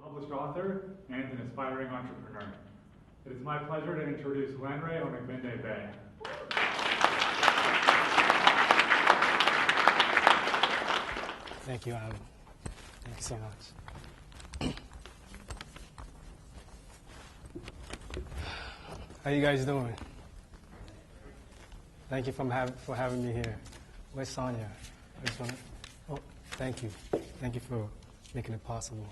published author and an aspiring entrepreneur. It is my pleasure to introduce Lenray Onagbinde Bay. Thank you, Alan. Thank you so much. How you guys doing? Thank you for having me here. Where's Sonia? Thank you. Thank you for making it possible.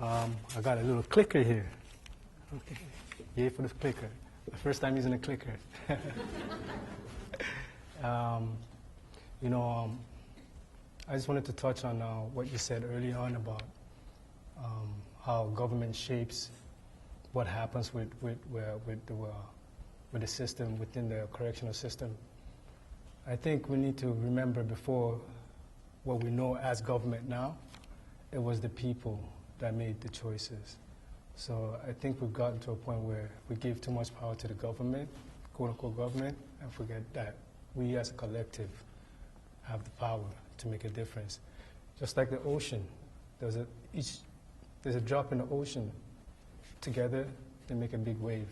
I got a little clicker here. Okay. Yay for the clicker. My first time using a clicker. I just wanted to touch on what you said early on about how government shapes what happens with the system, within the correctional system. I think we need to remember before what we know as government now, it was the people that made the choices. So I think we've gotten to a point where we give too much power to the government, quote unquote government, and forget that we as a collective have the power to make a difference. Just like the ocean, there's a drop in the ocean. Together, they make a big wave.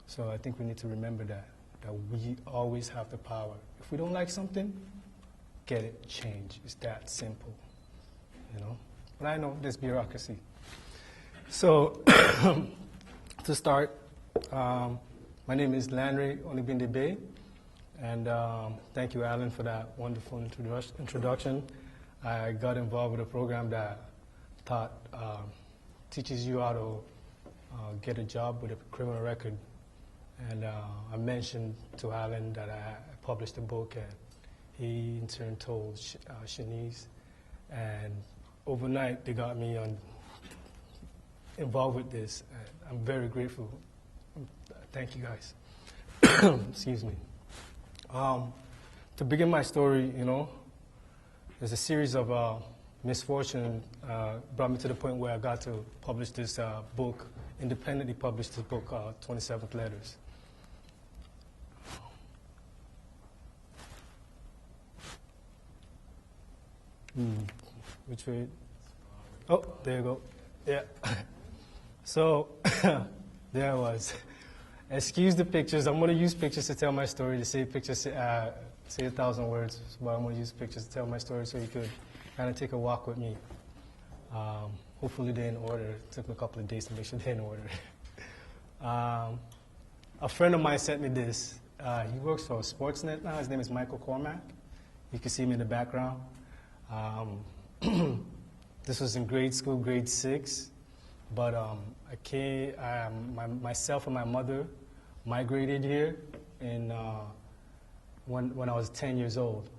So I think we need to remember that we always have the power. If we don't like something, get it, change. It's that simple, But I know there's bureaucracy. So to start, my name is Lenray Onagbinde Bay, and thank you, Alan, for that wonderful introduction. I got involved with a program that teaches you how to get a job with a criminal record. And I mentioned to Alan that I published a book, and he in turn told Shanice. And overnight, they got me involved with this. I'm very grateful. Thank you, guys. Excuse me. To begin my story, there's a series of misfortune brought me to the point where I got to publish this book, independently published this book, 27th Letters. Which way? Oh, there you go. Yeah. So, there I was. Excuse the pictures. I'm going to use pictures to tell my story. To say pictures, say 1,000 words, but I'm going to use pictures to tell my story so you could kind of take a walk with me. Hopefully they're in order. It took me a couple of days to make sure they're in order. A friend of mine sent me this. He works for Sportsnet now. His name is Michael Cormack. You can see him in the background. This was in grade school, grade 6. But myself and my mother migrated here when I was 10 years old.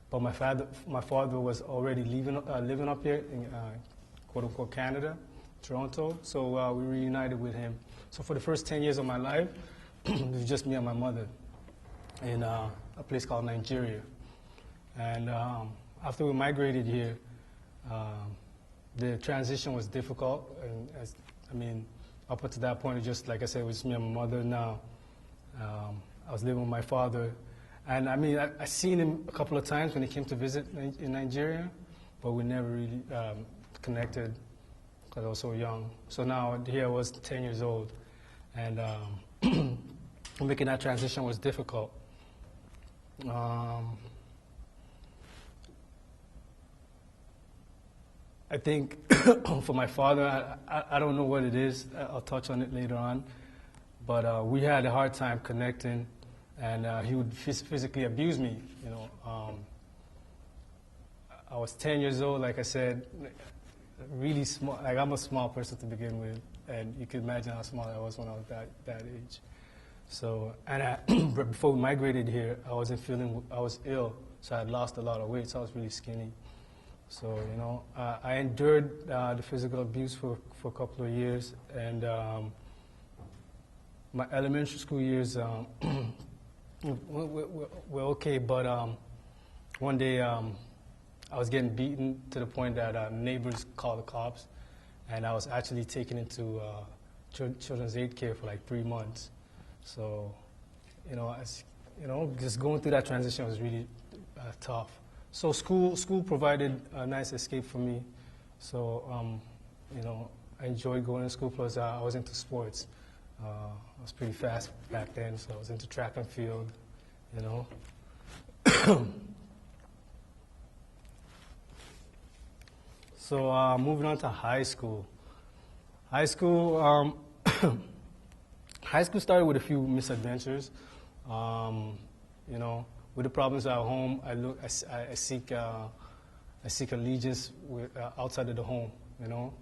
But my father was already living up here in quote-unquote Canada, Toronto, so we reunited with him. So for the first 10 years of my life, it was just me and my mother in a place called Nigeria. And after we migrated here, the transition was difficult. And up until that point, just like I said, it was me and my mother. Now, I was living with my father. And I seen him a couple of times when he came to visit in Nigeria, but we never really connected because I was so young. So now here I was 10 years old, and making that transition was difficult. I think for my father, I don't know what it is. I'll touch on it later on. But we had a hard time connecting. And he would physically abuse me, I was 10 years old, like I said, really small. Like, I'm a small person to begin with, and you can imagine how small I was when I was that age. So, and before we migrated here, I was ill, so I had lost a lot of weight, so I was really skinny. So, I endured the physical abuse for a couple of years, and my elementary school years, we're okay, but one day I was getting beaten to the point that neighbors called the cops, and I was actually taken into children's aid care for like 3 months. So, just going through that transition was really tough. So school provided a nice escape for me. So, I enjoyed going to school, plus I was into sports. I was pretty fast back then, so I was into track and field, you know. So moving on to high school. High school, high school started with a few misadventures. You know, with the problems at home, I seek allegiance with, outside of the home. You know,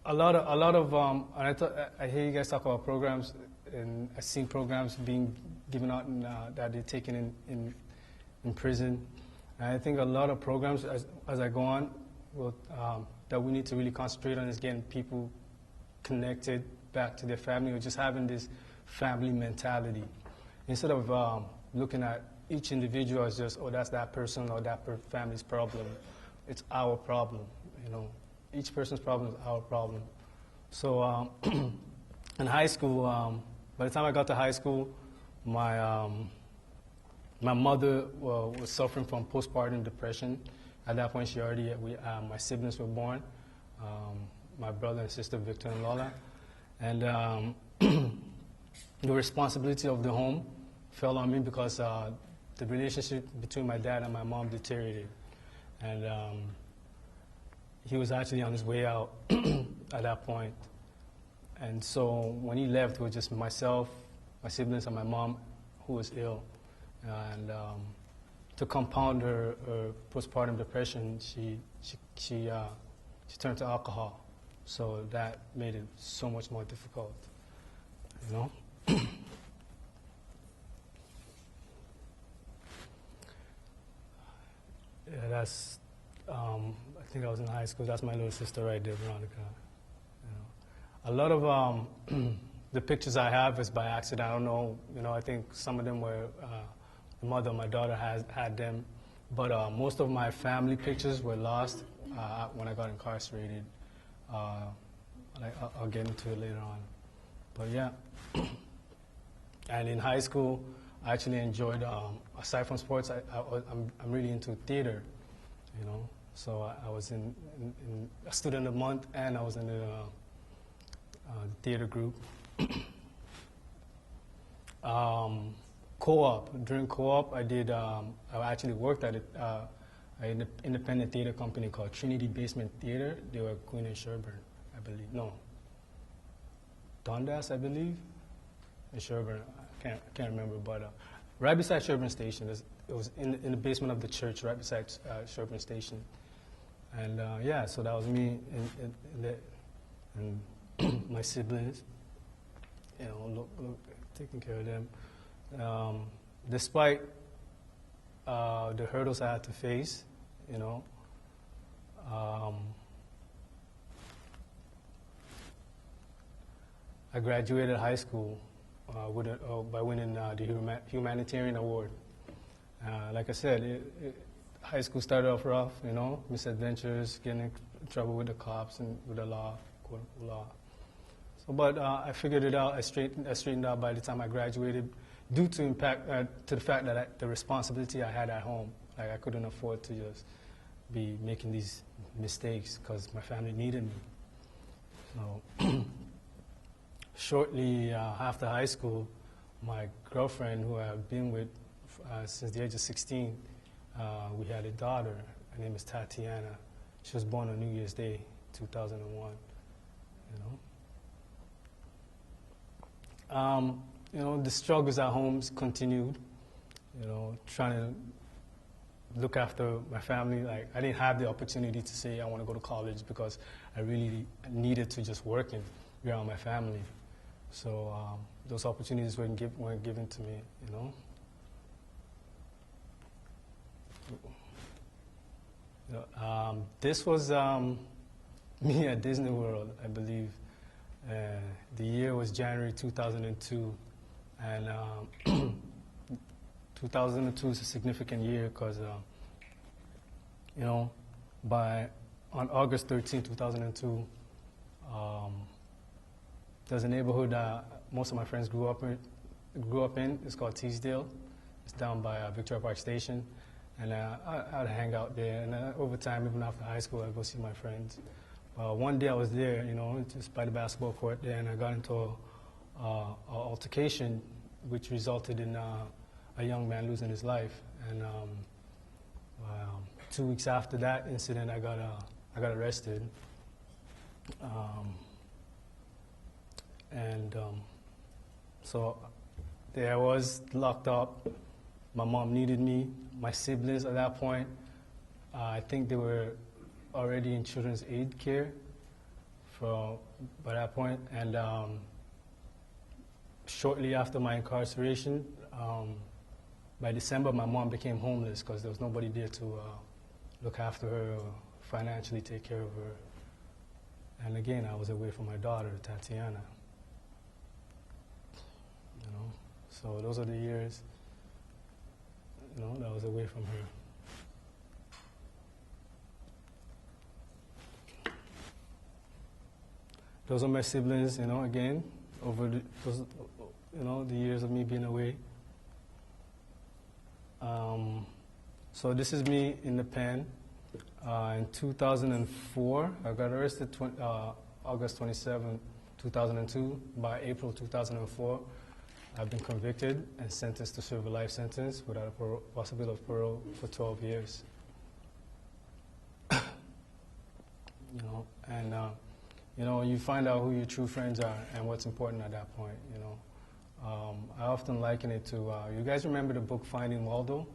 a lot of. I hear you guys talk about programs, and I've seen programs being given out that they're taken in prison. And I think a lot of programs, as I go on, that we need to really concentrate on is getting people connected back to their family, or just having this family mentality. Instead of looking at each individual as just, oh, that's that person or that family's problem. It's our problem, you know. Each person's problem is our problem. So in high school, by the time I got to high school, my mother was suffering from postpartum depression. At that point, my siblings were born, my brother and sister, Victor and Lola. And the responsibility of the home fell on me because the relationship between my dad and my mom deteriorated. And he was actually on his way out at that point. And so when he left, it was just myself, my siblings, and my mom, who was ill. And to compound her postpartum depression, she turned to alcohol. So that made it so much more difficult, you know? Yeah, that's, I think I was in high school. That's my little sister right there, Veronica. You know, a lot of the pictures I have is by accident. I don't know, you know, I think some of them were, the mother of my daughter had them. But most of my family pictures were lost when I got incarcerated. I'll get into it later on. But yeah. And in high school, I actually enjoyed, aside from sports, I'm really into theater, you know. So I was in a student of the month, and I was in the theater group. Co-op. During co-op, I actually worked at an independent theater company called Trinity Basement Theater. They were Queen and Sherburne, I believe. No. Dundas, I believe, and Sherburne. I can't remember, but right beside Sherburne Station. It was in the basement of the church, right beside Sherburne Station. And yeah, so that was me and my siblings, you know, taking care of them. Despite the hurdles I had to face, you know, I graduated high school by winning the humanitarian award. Like I said, high school started off rough, you know, misadventures, getting in trouble with the cops and with the law, quote-unquote law. So, but I figured it out. I straightened out by the time I graduated, due to the fact that the responsibility I had at home. Like, I couldn't afford to just be making these mistakes because my family needed me. So shortly after high school, my girlfriend, who I've been with since the age of 16, we had a daughter. Her name is Tatiana. She was born on New Year's Day, 2001. You know, the struggles at home continued. You know, trying to look after my family. Like, I didn't have the opportunity to say I want to go to college because I really needed to just work and be around my family. So those opportunities weren't given to me, you know. This was me at Disney World, I believe. The year was January 2002, and 2002 is a significant year because, you know, on August 13, 2002, there's a neighborhood that most of my friends grew up in. It's called Teasdale. It's down by Victoria Park Station. And I'd hang out there. And over time, even after high school, I'd go see my friends. One day I was there, you know, just by the basketball court there, and I got into an altercation which resulted in a young man losing his life. And 2 weeks after that incident, I got arrested. So there I was, locked up. My mom needed me. My siblings at that point, I think they were already in children's aid care by that point. And shortly after my incarceration, by December, my mom became homeless because there was nobody there to look after her or financially take care of her. And again, I was away from my daughter, Tatiana. You know, so those are the years, you know, that I was away from her. Those are my siblings, you know, again, over the years of me being away. So this is me in the pen. In 2004, I got arrested August 27, 2002. By April 2004, I've been convicted and sentenced to serve a life sentence without a possibility of parole for 12 years. You know, and you know, you find out who your true friends are and what's important at that point. You know, I often liken it to you guys remember the book Finding Waldo?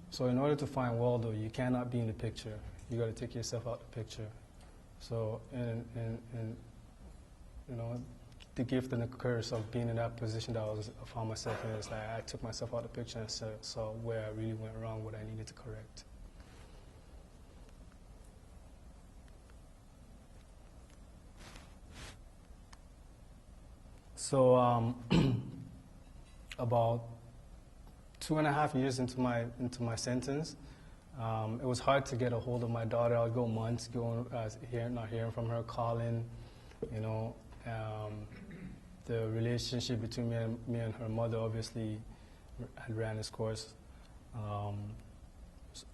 So in order to find Waldo, you cannot be in the picture. You got to take yourself out the picture. So, and you know, the gift and the curse of being in that position that I found myself in is like I took myself out of the picture and saw where I really went wrong, what I needed to correct. So about 2.5 years into my sentence, it was hard to get a hold of my daughter. I would go months not hearing from her, calling. You know, the relationship between me and her mother obviously had ran its course. I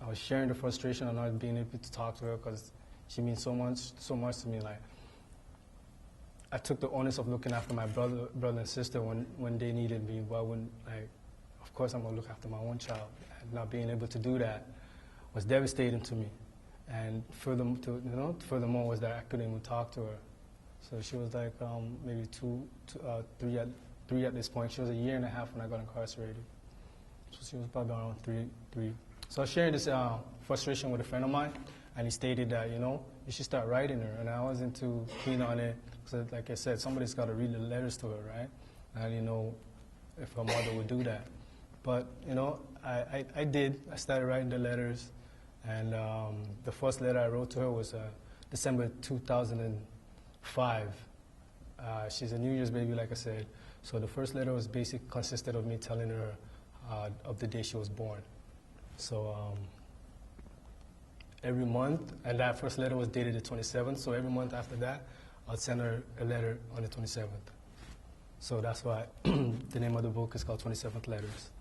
was sharing the frustration of not being able to talk to her because she means so much to me. Like, I took the onus of looking after my brother and sister when they needed me. Why wouldn't of course I'm gonna look after my own child. And not being able to do that was devastating to me. And furthermore was that I couldn't even talk to her. So she was like maybe three at this point. She was 1.5 years when I got incarcerated. So she was probably around three. So I was sharing this frustration with a friend of mine, and he stated that, you know, you should start writing her. And I wasn't too keen on it. So like I said, somebody's got to read the letters to her, right? I didn't know if her mother would do that. But, you know, I did. I started writing the letters. And the first letter I wrote to her was December 2005. She's a New Year's baby, like I said. So the first letter was consisted of me telling her of the day she was born. So every month, and that first letter was dated the 27th, so every month after that, I'd send her a letter on the 27th. So that's why the name of the book is called 27th Letters.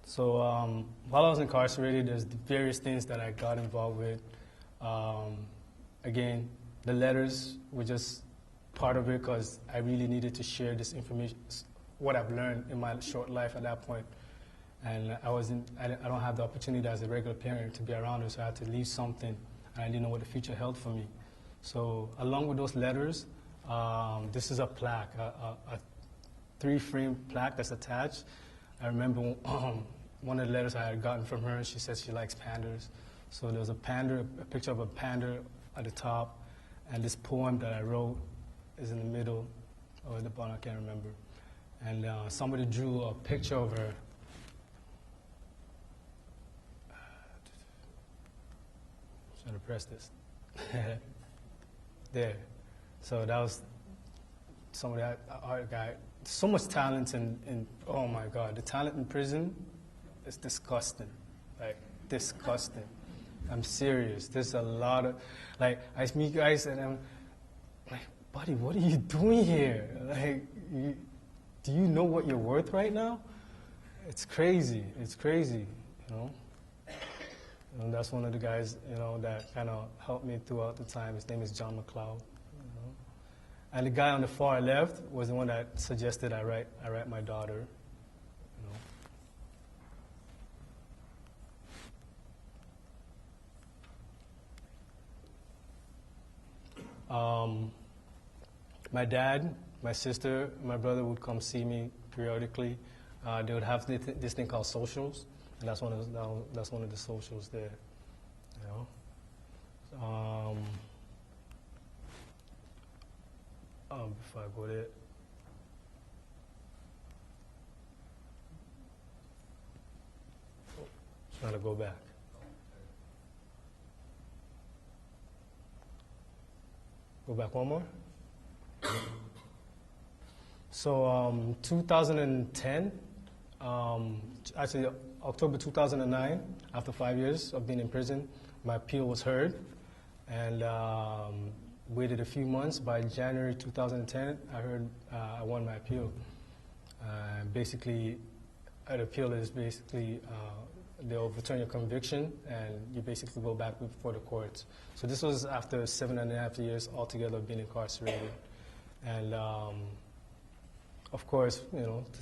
So while I was incarcerated, there's various things that I got involved with. Again, the letters were just part of it because I really needed to share this information, what I've learned in my short life at that point. And I don't have the opportunity as a regular parent to be around her, so I had to leave something, and I didn't know what the future held for me. So along with those letters, this is a plaque, a 3-frame plaque that's attached. I remember one of the letters I had gotten from her, she said she likes pandas. So there was a picture of a panda at the top, and this poem that I wrote is in the middle, or in the bottom, I can't remember. And somebody drew a picture of her. Trying to press this. There. So that was some of that art guy. So much talent and oh my God, the talent in prison is disgusting. Like, disgusting. I'm serious. There's a lot of, like, I meet guys and I'm like, buddy, what are you doing here? Like, do you know what you're worth right now? It's crazy. It's crazy, you know? And that's one of the guys, that kind of helped me throughout the time. His name is John McLeod. And the guy on the far left was the one that suggested I write my daughter. My dad, my sister, my brother would come see me periodically. They would have this thing called socials, and that's one of the socials there. Before I go there. Trying to go back. Go back one more. So 2010, actually October 2009, after 5 years of being in prison, my appeal was heard, and waited a few months. By January 2010, I won my appeal. Basically, an appeal is basically they overturn your conviction, and you basically go back before the courts. So this was after 7.5 years altogether of being incarcerated. And of course,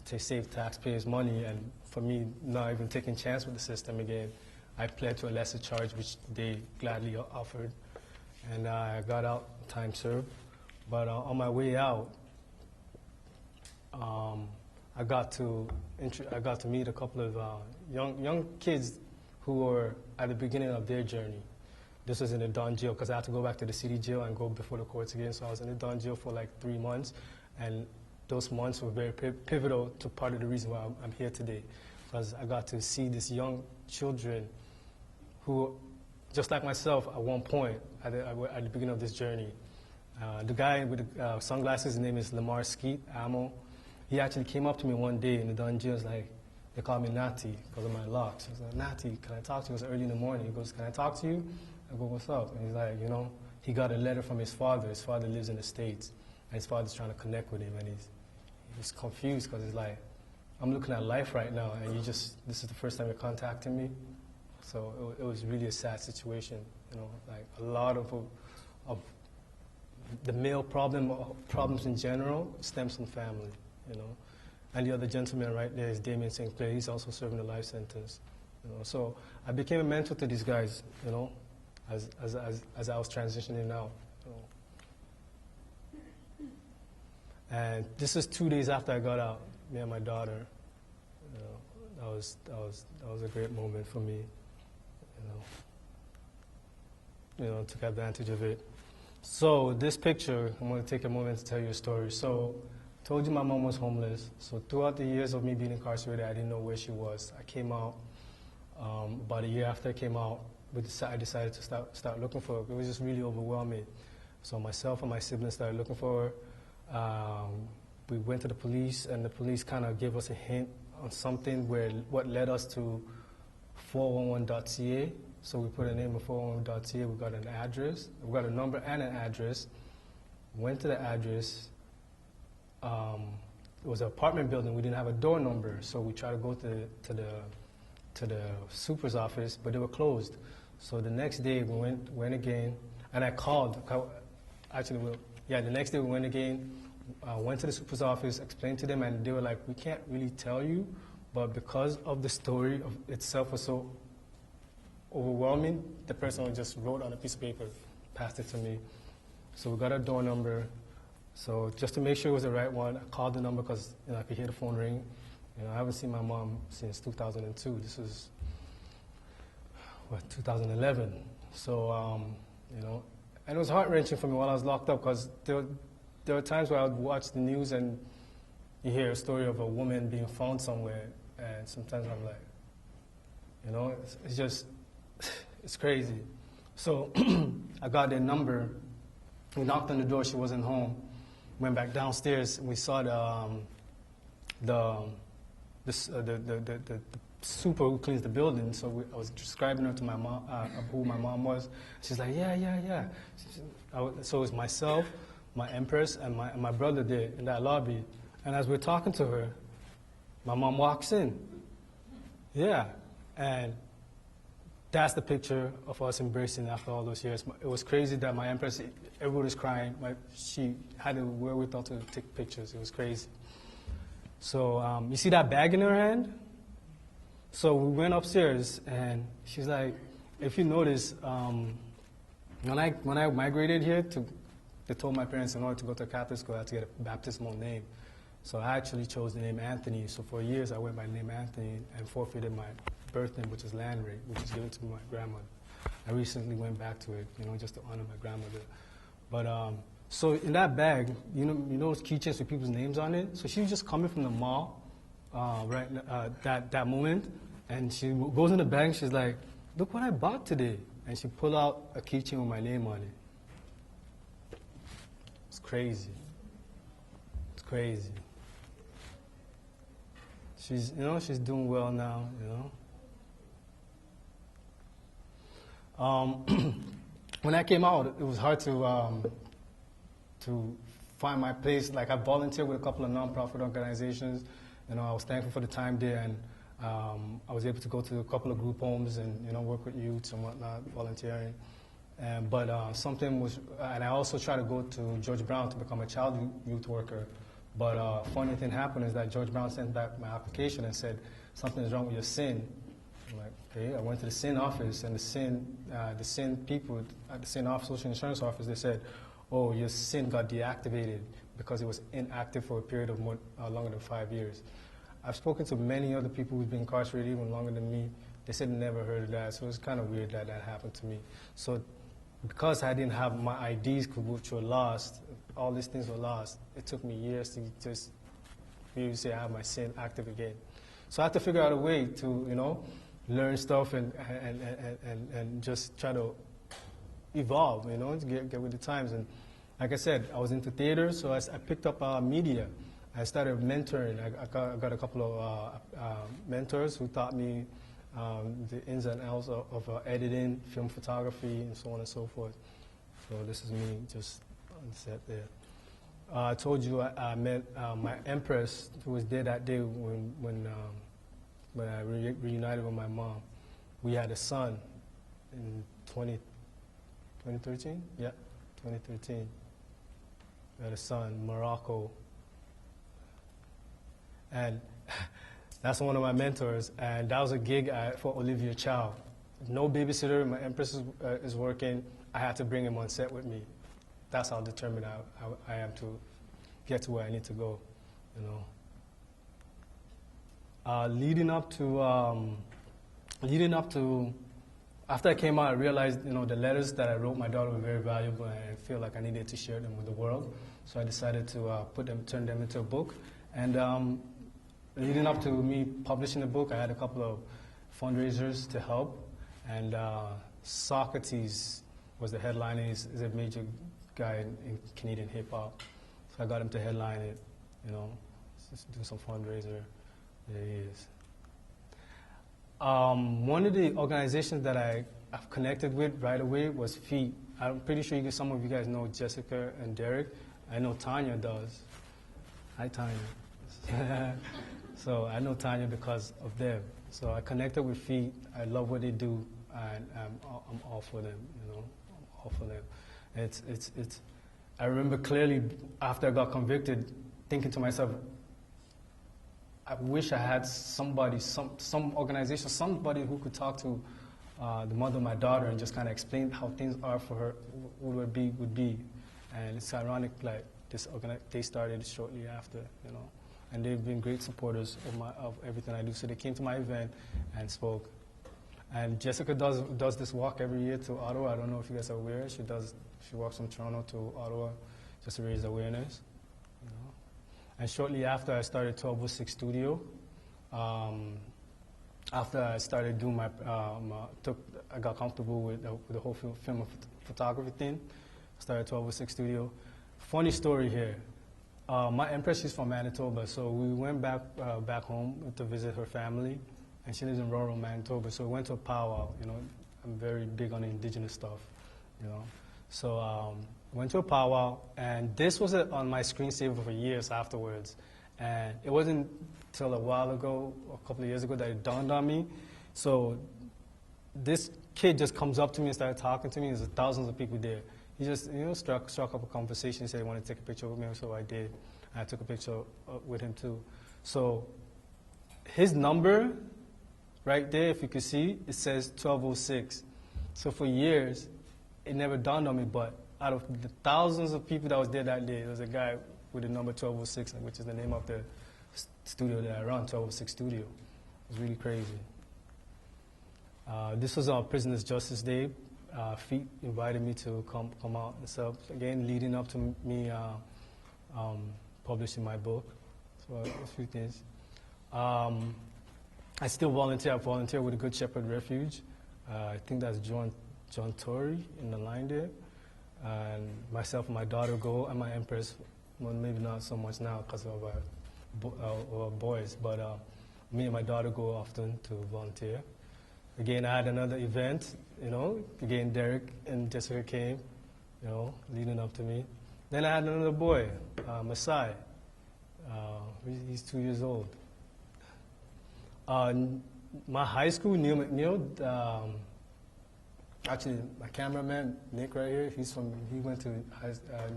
to save taxpayers' money, and for me not even taking chance with the system again, I pled to a lesser charge, which they gladly offered. And I got out, time served. But on my way out, I got to meet a couple of young kids who were at the beginning of their journey. This was in the Don jail, because I had to go back to the city jail and go before the courts again. So I was in the Don jail for like 3 months, and those months were very pivotal to part of the reason why I'm here today, because I got to see these young children who, just like myself, at one point at the beginning of this journey. The guy with the sunglasses, his name is Lamar Skeet Amo. He actually came up to me one day in the Don jail. Like, they called me Natty because of my locks. He was like, Natty, can I talk to you? It was early in the morning. He goes, can I talk to you? I go, what's up? And he's like, he got a letter from his father. His father lives in the States, and his father's trying to connect with him, and he's confused because he's like, I'm looking at life right now, and this is the first time you're contacting me. So it was really a sad situation, like a lot of the male problems in general stems from family, And the other gentleman right there is Damien St. Clair. He's also serving a life sentence, So I became a mentor to these guys, as I was transitioning out. And this is 2 days after I got out, me and my daughter. That was a great moment for me. Took advantage of it. So this picture, I'm going to take a moment to tell you a story. So I told you my mom was homeless. So throughout the years of me being incarcerated, I didn't know where she was. I came out, about a year after I came out, I decided to start looking for her. It was just really overwhelming. So myself and my siblings started looking for her. We went to the police, and the police kind of gave us a hint on something what led us to 411.ca. So we put a name of 411.ca. We got an address. We got a number and an address. Went to the address. It was an apartment building. We didn't have a door number, so we tried to go to the super's office, but they were closed. So the next day we went again, and I called. The next day we went again. Went to the super's office, explained to them, and they were like, we can't really tell you, but because of the story of itself was so overwhelming, the person just wrote on a piece of paper, passed it to me. So we got a door number. So just to make sure it was the right one, I called the number because I could hear the phone ring. I haven't seen my mom since 2002. This was, 2011. So, and it was heart-wrenching for me while I was locked up, because there were times where I would watch the news and you hear a story of a woman being found somewhere, and sometimes I'm like, it's just, it's crazy. So I got their number. We knocked on the door. She wasn't home. Went back downstairs. And we saw the super who cleans the building. So I was describing her to my mom, who my mom was. She's like, yeah. So it was myself, my Empress, and my brother there in that lobby. And as we're talking to her, my mom walks in. Yeah, and that's the picture of us embracing after all those years. It was crazy that my empress, everyone was crying. She had the wherewithal to take pictures. It was crazy. So you see that bag in her hand? So we went upstairs, and she's like, if you notice, when I migrated here, they told my parents in order to go to a Catholic school, I had to get a baptismal name. So I actually chose the name Anthony. So for years, I went by the name Anthony and forfeited my birth name, which is Landry, which is given to my grandmother. I recently went back to it, just to honor my grandmother. But so in that bag, you know those keychains with people's names on it. So she was just coming from the mall, that moment, and she goes in the bag and she's like, "Look what I bought today," and she pulled out a keychain with my name on it. It's crazy. It's crazy. She's doing well now, When I came out, it was hard to find my place. Like, I volunteered with a couple of nonprofit organizations. I was thankful for the time there, and I was able to go to a couple of group homes and work with youths and whatnot, volunteering. But something was, and I also tried to go to George Brown to become a child youth worker. But funny thing happened is that George Brown sent back my application and said something is wrong with your SIN. I'm like, okay. I went to the SIN office, and the SIN people at the SIN office, Social Insurance Office, they said, "Oh, your SIN got deactivated because it was inactive for a period of longer than 5 years." I've spoken to many other people who've been incarcerated even longer than me. They said they never heard of that, so it's kind of weird that that happened to me. So because I didn't have my IDs, which were lost, all these things were lost, it took me years to just really say I have my SIN active again. So I had to figure out a way to, learn stuff and just try to evolve, to get with the times. And like I said, I was into theater, so I picked up media. I started mentoring. I got a couple of mentors who taught me the ins and outs of editing, film photography, and so on and so forth. So this is me just on set there. I told you I met my empress, who was there that day when I reunited with my mom. We had a son in 2013? Yeah, 2013. We had a son, Morocco. And that's one of my mentors, and that was a gig for Olivia Chow. No babysitter, my empress is working. I had to bring him on set with me. That's how determined I am to get to where I need to go, Leading up to, after I came out, I realized, the letters that I wrote my daughter were very valuable, and I feel like I needed to share them with the world. So I decided to turn them into a book. And leading up to me publishing the book, I had a couple of fundraisers to help. And Socrates was the headliner. He's a major guy in Canadian hip hop. So I got him to headline it, just do some fundraiser. There he is. One of the organizations that I've connected with right away was FEET. I'm pretty sure some of you guys know Jessica and Derek. I know Tanya does. Hi, Tanya. So I know Tanya because of them. So I connected with FEET. I love what they do, and I'm all for them. I'm all for them. It's. I remember clearly after I got convicted, thinking to myself, I wish I had somebody, some organization, somebody who could talk to the mother of my daughter and just kind of explain how things are for her, would be. And it's ironic, like they started shortly after, and they've been great supporters of everything I do. So they came to my event and spoke. And Jessica does this walk every year to Ottawa. I don't know if you guys are aware. She walks from Toronto to Ottawa just to raise awareness. And shortly after, I started 1206 Studio. After I started doing I got comfortable with the whole film photography thing. I started 1206 Studio. Funny story here. My empress is from Manitoba, so we went back home to visit her family, and she lives in rural Manitoba. So we went to a powwow. I'm very big on indigenous stuff. So went to a powwow, and this was on my screensaver for years afterwards. And it wasn't till a while ago, a couple of years ago, that it dawned on me. So this kid just comes up to me and started talking to me. There's thousands of people there. He just, struck up a conversation. He said he wanted to take a picture with me, so I did. I took a picture with him too. So his number, right there, if you could see, it says 1206. So for years, it never dawned on me, but out of the thousands of people that was there that day, there was a guy with the number 1206, which is the name of the studio that I run, 1206 Studio. It was really crazy. This was on Prisoners Justice Day. FEET invited me to come out and stuff. Again, leading up to me publishing my book. So a few things. I still volunteer. I volunteer with the Good Shepherd Refuge. I think that's John Tory in the line there. And myself and my daughter go, and my Empress, well, maybe not so much now because of our boys, but me and my daughter go often to volunteer. Again, I had another event, again, Derek and Jessica came, leading up to me. Then I had another boy, Masai. He's 2 years old. My high school, Neil McNeil, actually my cameraman, Nick right here, he went to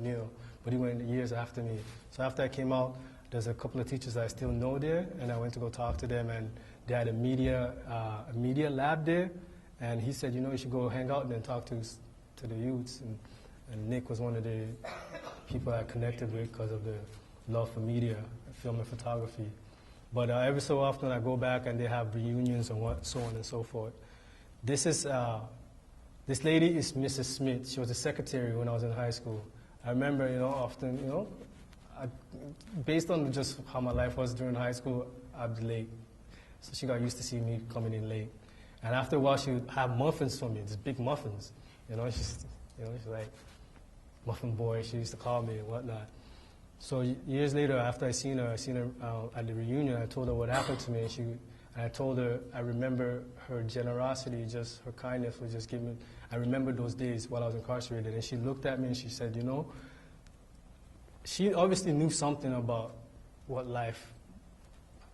Neil, but he went years after me. So after I came out, there's a couple of teachers I still know there, and I went to go talk to them, and they had a media lab there, and he said, you should go hang out and then talk to the youths, and Nick was one of the people I connected with because of the love for media, film and photography. But every so often I go back and they have reunions and so on and so forth. This lady is Mrs. Smith. She was a secretary when I was in high school. I remember, often, based on just how my life was during high school, I'd be late. So she got used to seeing me coming in late. And after a while, she would have muffins for me, these big muffins. She's like, muffin boy, she used to call me and whatnot. So years later, after I seen her at the reunion, I told her what happened to me, and I told her I remember her generosity, just her kindness was just giving me. I remember those days while I was incarcerated, and she looked at me and she said, she obviously knew something about what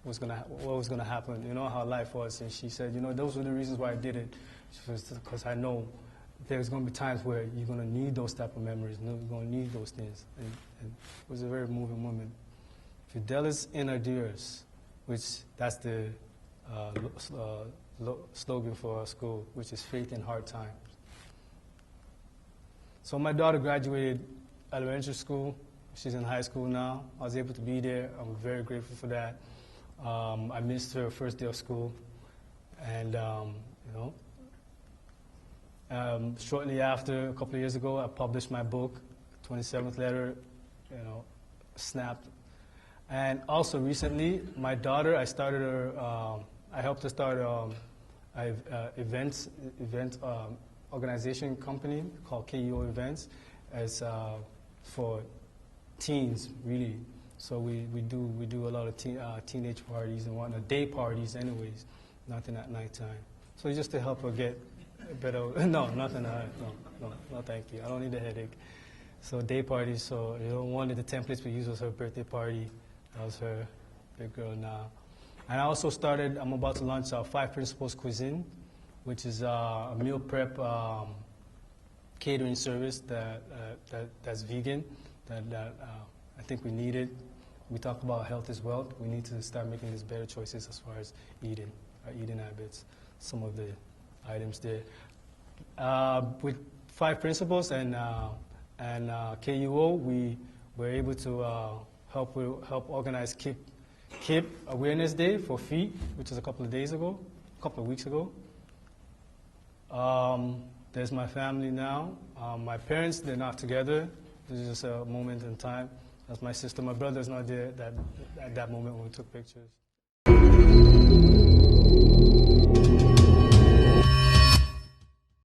was gonna happen, how life was, and she said, those were the reasons why I did it, because I know there's going to be times where you're going to need those type of memories, you're going to need those things. And it was a very moving woman. Fidelis Inardiers, which that's the slogan for our school, which is faith in hard times. So my daughter graduated elementary school. She's in high school now. I was able to be there. I'm very grateful for that. I missed her first day of school. And, shortly after, a couple of years ago, I published my book, 27th Letter, snapped. And also recently, my daughter, I helped her start an event organization company called KEO Events. It's for teens, really. So we do a lot of teenage parties and whatnot, day parties anyways, nothing at nighttime. So just to help her get better, no, thank you. I don't need a headache. So day parties, so one of the templates we used was her birthday party. That was her, big girl now. And I also I'm about to launch 5 Principles Cuisine, which is a meal prep catering service that's vegan, that I think we need it. We talk about health as well. We need to start making these better choices as far as eating, our eating habits, some of the items there. With 5 Principles and KUO, we were able to help organize KIP Awareness Day for FEET, which is a couple of weeks ago. There's my family now. My parents, they're not together. This is just a moment in time. That's my sister. My brother's not there at that moment when we took pictures.